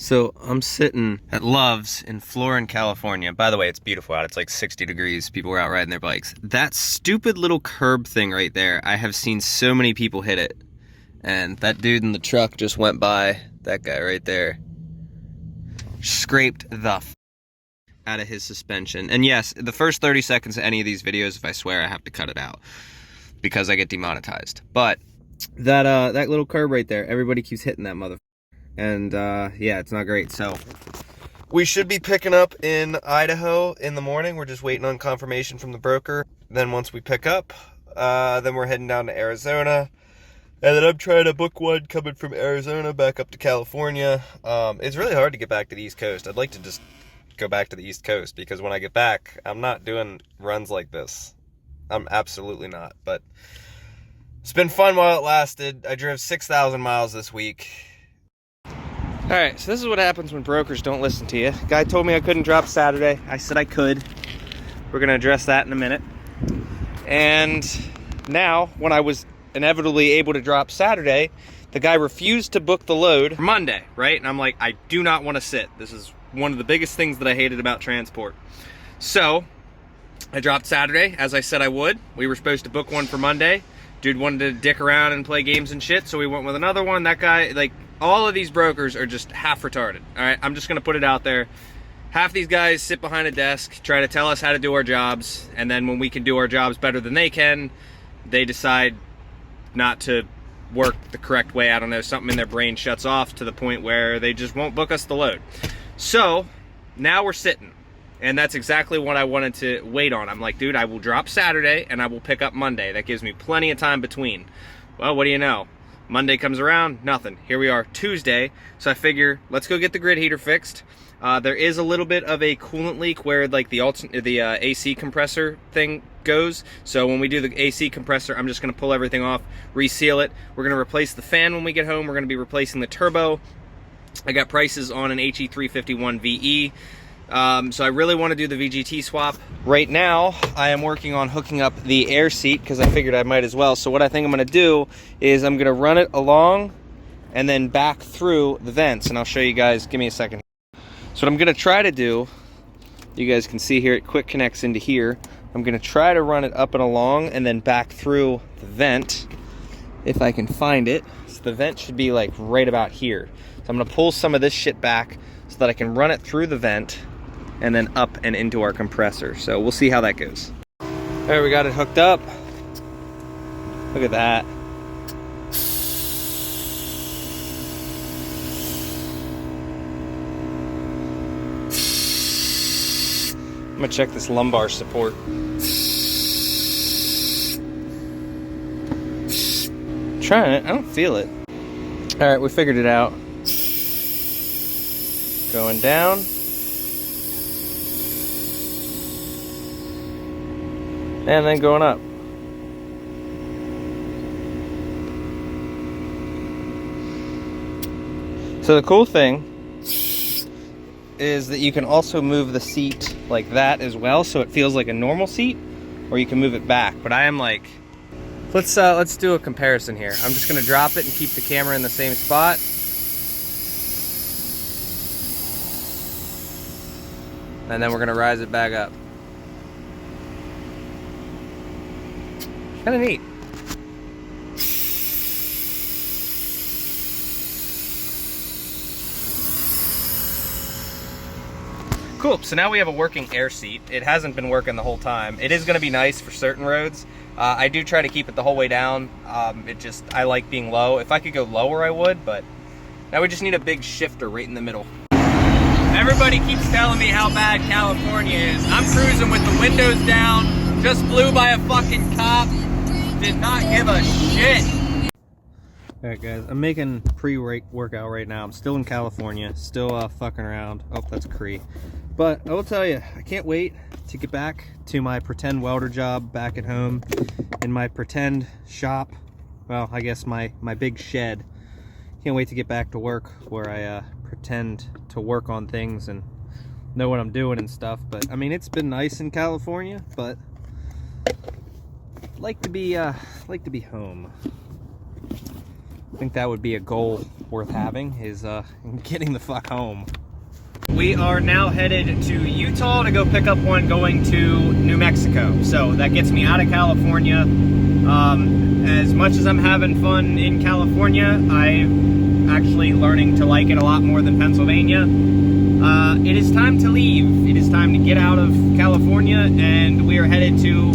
So I'm sitting at Love's in Florin, California. By the way, it's beautiful out. It's like 60 degrees. People were out riding their bikes. That stupid little curb thing right there, I have seen so many people hit it. And that dude in the truck just went by, that guy right there, scraped the f out of his suspension. And yes, the first 30 seconds of any of these videos, if I swear, I have to cut it out because I get demonetized. But that little curb right there, everybody keeps hitting that motherfucker. And yeah, it's not great. So we should be picking up in Idaho in the morning. We're just waiting on confirmation from the broker. Then once we pick up, then we're heading down to Arizona. And then I'm trying to book one coming from Arizona back up to California. It's really hard to get back to the East Coast. I'd like to just go back to the East Coast because when I get back, I'm not doing runs like this. I'm absolutely not. But it's been fun while it lasted. I drove 6,000 miles this week. All right, so this is what happens when brokers don't listen to you. Guy told me I couldn't drop Saturday. I said I could. We're gonna address that in a minute. And now, when I was inevitably able to drop Saturday, the guy refused to book the load for Monday, right? And I'm like, I do not want to sit. This is one of the biggest things that I hated about transport. So I dropped Saturday, as I said I would. We were supposed to book one for Monday. Dude wanted to dick around and play games and shit, so we went with another one. That guy, like, all of these brokers are just half retarded. All right, I'm just gonna put it out there. Half these guys sit behind a desk, try to tell us how to do our jobs, and then when we can do our jobs better than they can, they decide not to work the correct way. I don't know, something in their brain shuts off to the point where they just won't book us the load. So now we're sitting, and that's exactly what I wanted to wait on. I'm like, dude, I will drop Saturday and I will pick up Monday. That gives me plenty of time between. Well, what do you know? Monday comes around, nothing. Here we are, Tuesday. So I figure, let's go get the grid heater fixed. There is a little bit of a coolant leak where like the AC compressor thing goes. So when we do the AC compressor, I'm just gonna pull everything off, reseal it. We're gonna replace the fan when we get home. We're gonna be replacing the turbo. I got prices on an HE351 VE. So I really want to do the VGT swap. Right now, I am working on hooking up the air seat because I figured I might as well. So what I think I'm going to do is I'm going to run it along and then back through the vents. And I'll show you guys. Give me a second. So what I'm going to try to do, you guys can see here, it quick connects into here. I'm going to try to run it up and along and then back through the vent if I can find it. So the vent should be like right about here. So I'm going to pull some of this shit back so that I can run it through the vent and then up and into our compressor. So we'll see how that goes. All right, we got it hooked up. Look at that. I'm gonna check this lumbar support. Trying it, I don't feel it. All right, we figured it out. Going down. And then going up. So the cool thing is that you can also move the seat like that as well, so it feels like a normal seat, or you can move it back. But I am like, let's do a comparison here. I'm just gonna drop it and keep the camera in the same spot. And then we're gonna rise it back up. Kind of neat. Cool, so now we have a working air seat. It hasn't been working the whole time. It is gonna be nice for certain roads. I do try to keep it the whole way down. I like being low. If I could go lower, I would, but now we just need a big shifter right in the middle. Everybody keeps telling me how bad California is. I'm cruising with the windows down, just flew by a fucking cop. Did not give a shit. All right, guys, I'm making pre-workout right now. I'm still in California, still fucking around. Oh, that's Cree. But I will tell you, I can't wait to get back to my pretend welder job back at home in my pretend shop. Well, I guess my big shed. Can't wait to get back to work where I pretend to work on things and know what I'm doing and stuff. But I mean, it's been nice in California, but like to be home. think that would be a goal worth having, is getting the fuck home. We are now headed to Utah to go pick up one going to New Mexico. So that gets me out of California. As much as I'm having fun in California, I'm actually learning to like it a lot more than Pennsylvania. It is time to leave. It is time to get out of California, and we are headed to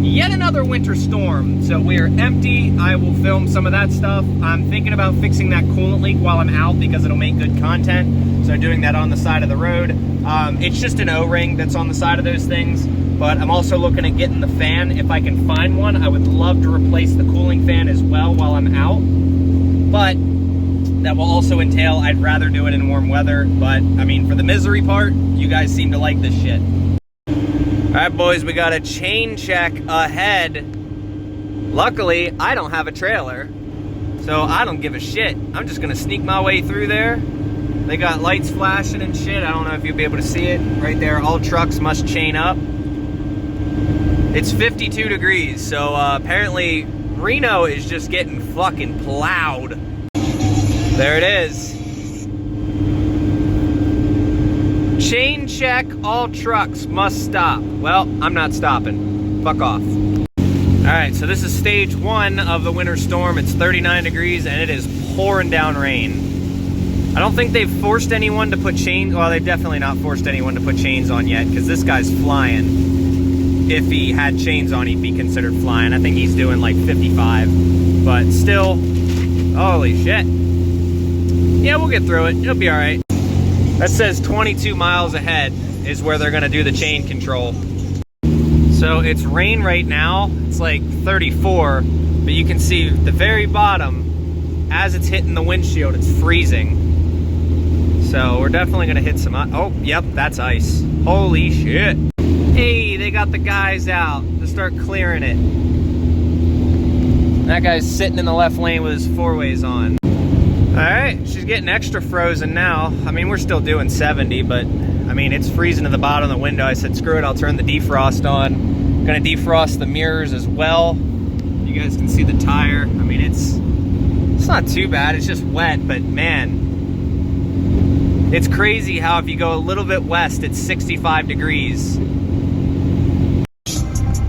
yet another winter storm. So we are empty. I will film some of that stuff. I'm thinking about fixing that coolant leak while I'm out because it'll make good content. So doing that on the side of the road. It's just an O-ring that's on the side of those things. But I'm also looking at getting the fan. If I can find one, I would love to replace the cooling fan as well while I'm out. But that will also entail, I'd rather do it in warm weather. But I mean, for the misery part, you guys seem to like this shit. All right, boys, we got a chain check ahead. Luckily, I don't have a trailer, so I don't give a shit. I'm just gonna sneak my way through there. They got lights flashing and shit. I don't know if you'll be able to see it right there. All trucks must chain up. It's 52 degrees, so apparently Reno is just getting fucking plowed. There it is. Chain check, all trucks must stop. Well, I'm not stopping. Fuck off. All right, so this is stage 1 of the winter storm. It's 39 degrees and it is pouring down rain. I don't think they've forced anyone to put chains. Well, they've definitely not forced anyone to put chains on yet, because this guy's flying. If he had chains on, he'd be considered flying. I think he's doing like 55, but still, holy shit. Yeah, we'll get through it. It'll be all right. That says 22 miles ahead is where they're gonna do the chain control. So it's rain right now. It's like 34, but you can see the very bottom, as it's hitting the windshield, it's freezing. So we're definitely gonna hit some, oh, yep, that's ice. Holy shit. Hey, they got the guys out to start clearing it. That guy's sitting in the left lane with his 4-ways on. All right, she's getting extra frozen now. I mean, we're still doing 70, but I mean, it's freezing to the bottom of the window. I said, screw it, I'll turn the defrost on. Gonna defrost the mirrors as well. You guys can see the tire. I mean, it's not too bad, it's just wet, but man, it's crazy how if you go a little bit west, it's 65 degrees.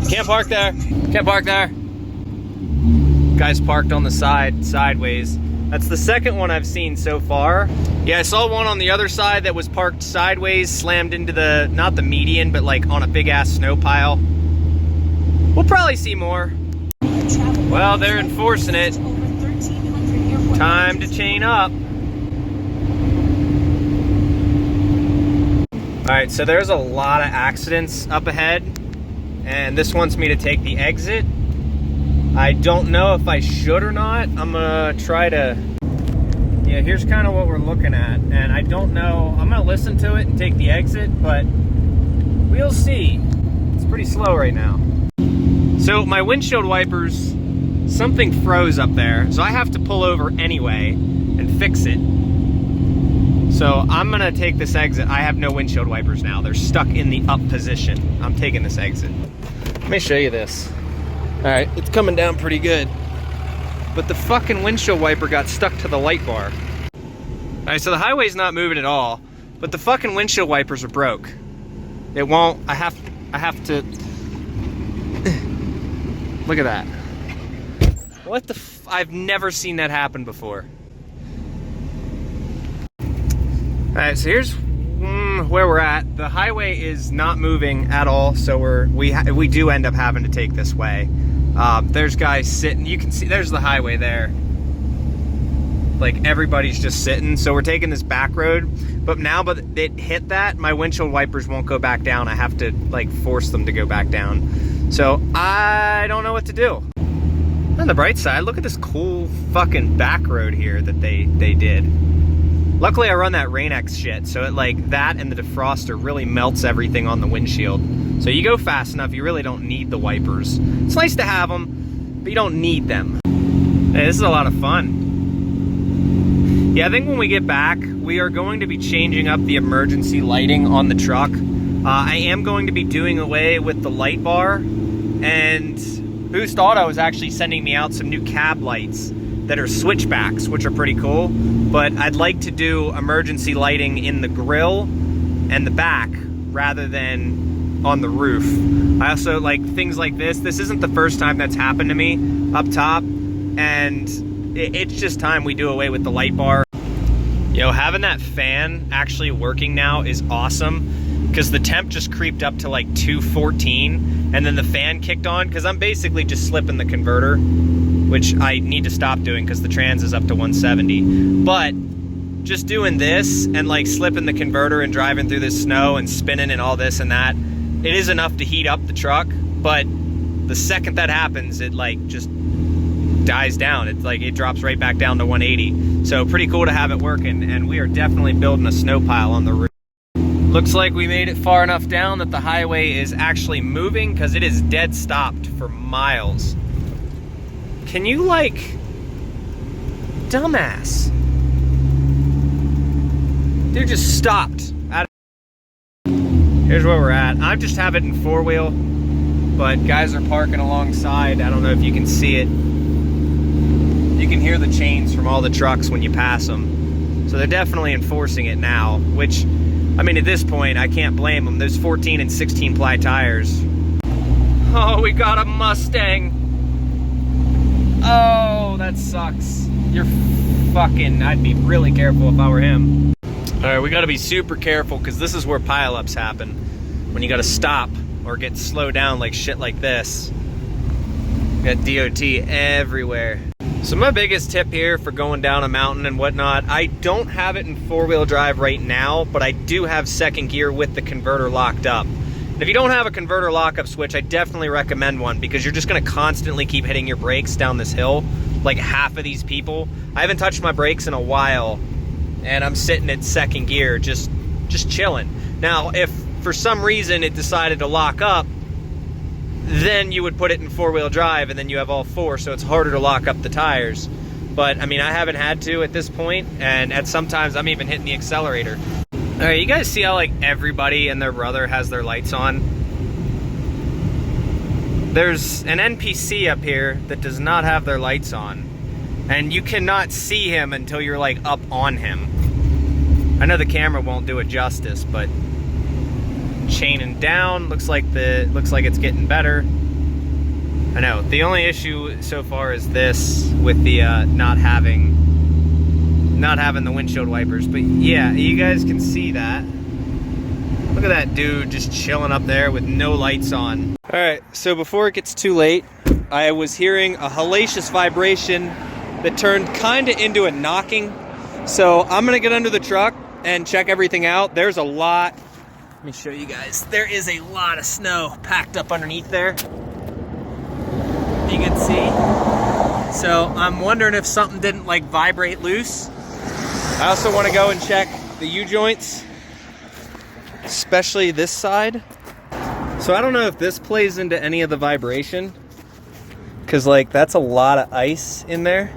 Can't park there. Can't park there. Guy's parked on the side, sideways. That's the second one I've seen so far. Yeah, I saw one on the other side that was parked sideways, slammed into the, not the median, but like on a big ass snow pile. We'll probably see more. Well, they're enforcing it. Time to chain up. All right, so there's a lot of accidents up ahead, and this wants me to take the exit. I don't know if I should or not. I'm gonna try to, yeah, here's kind of what we're looking at, and I don't know. I'm gonna listen to it and take the exit, but we'll see. It's pretty slow right now. So my windshield wipers, something froze up there, so I have to pull over anyway and fix it. So I'm gonna take this exit. I have no windshield wipers now. They're stuck in the up position. I'm taking this exit. Let me show you this. All right, it's coming down pretty good, but the fucking windshield wiper got stuck to the light bar. All right, so the highway's not moving at all, but the fucking windshield wipers are broke. It won't, I have to, look at that. What the I've never seen that happen before. All right, so here's where we're at. The highway is not moving at all, so we do end up having to take this way. There's guys sitting, you can see there's the highway there. Like everybody's just sitting, so we're taking this back road. But now, but it hit that, my windshield wipers won't go back down. I have to like force them to go back down. So I don't know what to do. On the bright side, look at this cool fucking back road here that they did. Luckily I run that Rain-X shit, so it like that and the defroster really melts everything on the windshield. So you go fast enough, you really don't need the wipers. It's nice to have them, but you don't need them. Hey, this is a lot of fun. Yeah, I think when we get back, we are going to be changing up the emergency lighting on the truck. I am going to be doing away with the light bar, and Boost Auto is actually sending me out some new cab lights that are switchbacks, which are pretty cool. But I'd like to do emergency lighting in the grill and the back rather than on the roof. I also like things like this. This isn't the first time that's happened to me up top, and it's just time we do away with the light bar. Yo, having that fan actually working now is awesome, because the temp just creeped up to like 214, and then the fan kicked on, because I'm basically just slipping the converter, which I need to stop doing because the trans is up to 170. But just doing this and like slipping the converter and driving through this snow and spinning and all this and that, it is enough to heat up the truck. But the second that happens, it like just dies down. It's like it drops right back down to 180. So pretty cool to have it working, and we are definitely building a snow pile on the roof. Looks like we made it far enough down that the highway is actually moving, because it is dead stopped for miles. Can you like, dumbass. Dude just stopped. Here's where we're at. I just have it in 4-wheel, but guys are parking alongside. I don't know if you can see it. You can hear the chains from all the trucks when you pass them. So they're definitely enforcing it now, which, I mean, at this point, I can't blame them. There's 14 and 16 ply tires. Oh, we got a Mustang. Oh, that sucks. You're fucking, I'd be really careful if I were him. All right, we gotta be super careful, because this is where pileups happen. When you gotta stop or get slowed down like shit like this. We got DOT everywhere. So my biggest tip here for going down a mountain and whatnot, I don't have it in 4-wheel drive right now, but I do have second gear with the converter locked up. And if you don't have a converter lockup switch, I definitely recommend one, because you're just gonna constantly keep hitting your brakes down this hill, like half of these people. I haven't touched my brakes in a while, and I'm sitting at second gear, just chilling. Now, if for some reason it decided to lock up, then you would put it in 4-wheel drive, and then you have all 4, so it's harder to lock up the tires. But I mean, I haven't had to at this point, and at sometimes I'm even hitting the accelerator. All right, you guys see how like everybody and their brother has their lights on? There's an NPC up here that does not have their lights on, and you cannot see him until you're like up on him. I know the camera won't do it justice, but chaining down, looks like it's getting better. I know the only issue so far is this with the not having the windshield wipers, but yeah, you guys can see that. Look at that dude just chilling up there with no lights on. All right, so before it gets too late, I was hearing a hellacious vibration that turned kind of into a knocking. So I'm gonna get under the truck and check everything out. There's a lot. Let me show you guys. There is a lot of snow packed up underneath there. You can see. So I'm wondering if something didn't like vibrate loose. I also want to go and check the U-joints, especially this side. So I don't know if this plays into any of the vibration, because like that's a lot of ice in there.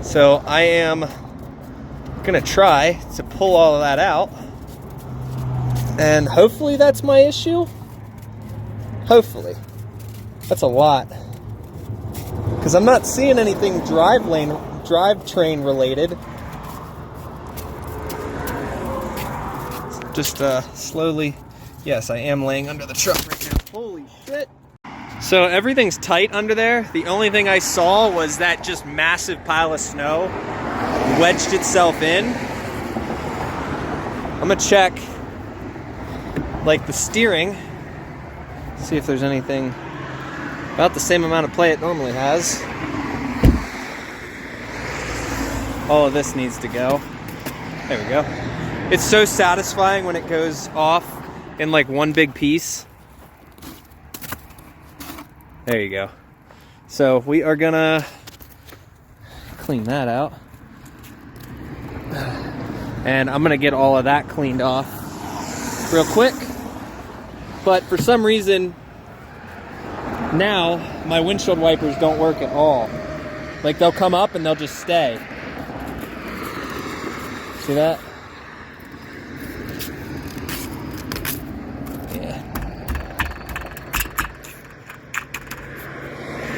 So I am gonna try to pull all of that out, and hopefully that's my issue. Hopefully. That's a lot, because I'm not seeing anything drivetrain related. Just slowly, yes, I am laying under the truck right now. Holy shit. So everything's tight under there. The only thing I saw was that just massive pile of snow wedged itself in. I'm gonna check like the steering, see if there's anything. About the same amount of play it normally has. All of this needs to go. There we go. It's so satisfying when it goes off in like one big piece. There you go. So we are gonna clean that out. And I'm gonna get all of that cleaned off real quick. But for some reason, now my windshield wipers don't work at all. Like they'll come up and they'll just stay. See that?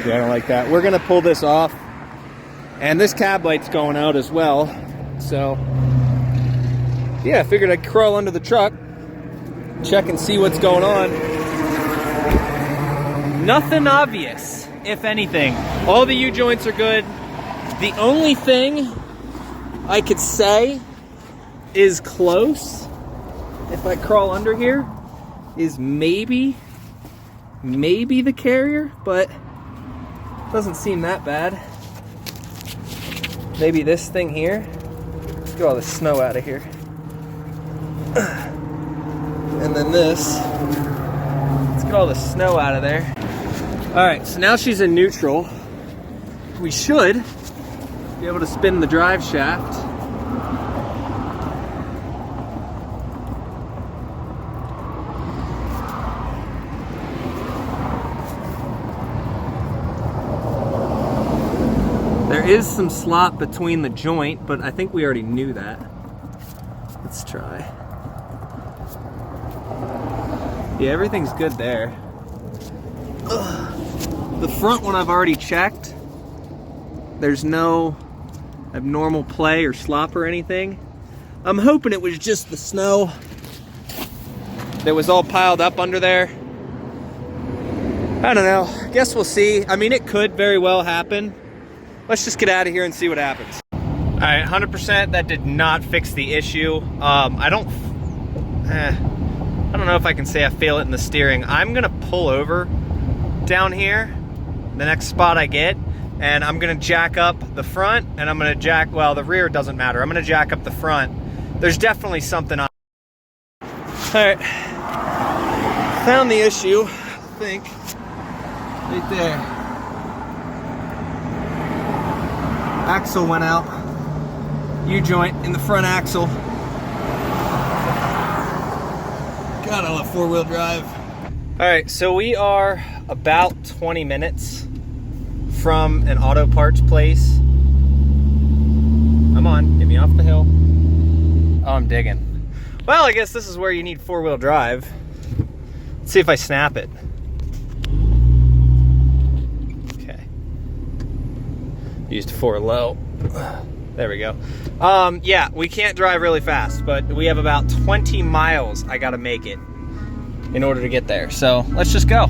Yeah, I don't like that. We're gonna pull this off And this cab light's going out as well. So, yeah, I figured I'd crawl under the truck, check and see what's going on. Nothing obvious, if anything. All the U-joints are good. The only thing I could say is close, if I crawl under here, is maybe the carrier, but doesn't seem that bad. Maybe this thing here. Let's get all the snow out of here. And then this. Let's get all the snow out of there. All right, so now she's in neutral. We should be able to spin the drive shaft. There is some slop between the joint, but I think we already knew that. Let's try. Yeah, everything's good there. Ugh. The front one I've already checked. There's no abnormal play or slop or anything. I'm hoping it was just the snow that was all piled up under there. I don't know. Guess we'll see. I mean, it could very well happen. Let's just get out of here and see what happens. All right, 100% that did not fix the issue. I don't know if I can say I feel it in the steering. I'm gonna pull over down here, the next spot I get, and I'm gonna jack up the front, and I'm gonna jack, well, the rear doesn't matter. I'm gonna jack up the front. There's definitely something on. All right, found the issue, I think, right there. Axle went out. U-joint in the front axle. God, I love four-wheel drive. All right, so we are about 20 minutes from an auto parts place. Come on, get me off the hill. Oh, I'm digging. Well, I guess this is where you need four-wheel drive. Let's see if I snap it. Used 4 low. There we go. Yeah, we can't drive really fast, but we have about 20 miles I gotta make it in order to get there. So let's just go.